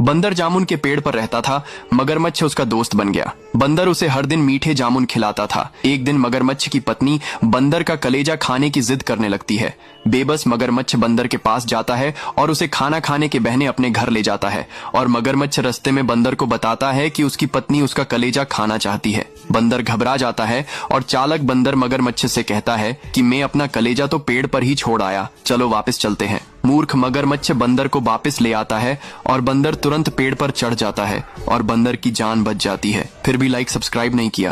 बंदर जामुन के पेड़ पर रहता था। मगरमच्छ उसका दोस्त बन गया। बंदर उसे हर दिन मीठे जामुन खिलाता था। एक दिन मगरमच्छ की पत्नी बंदर का कलेजा खाने की जिद करने लगती है। बेबस मगरमच्छ बंदर के पास जाता है और उसे खाना खाने के बहाने अपने घर ले जाता है। और मगरमच्छ रास्ते में बंदर को बताता है कि उसकी पत्नी उसका कलेजा खाना चाहती है। बंदर घबरा जाता है और चालाक बंदर मगरमच्छ से कहता है कि मैं अपना कलेजा तो पेड़ पर ही छोड़ आया, चलो वापस चलते हैं। मूर्ख मगरमच्छ बंदर को वापस ले आता है और बंदर तुरंत पेड़ पर चढ़ जाता है और बंदर की जान बच जाती है। फिर भी लाइक सब्सक्राइब नहीं किया।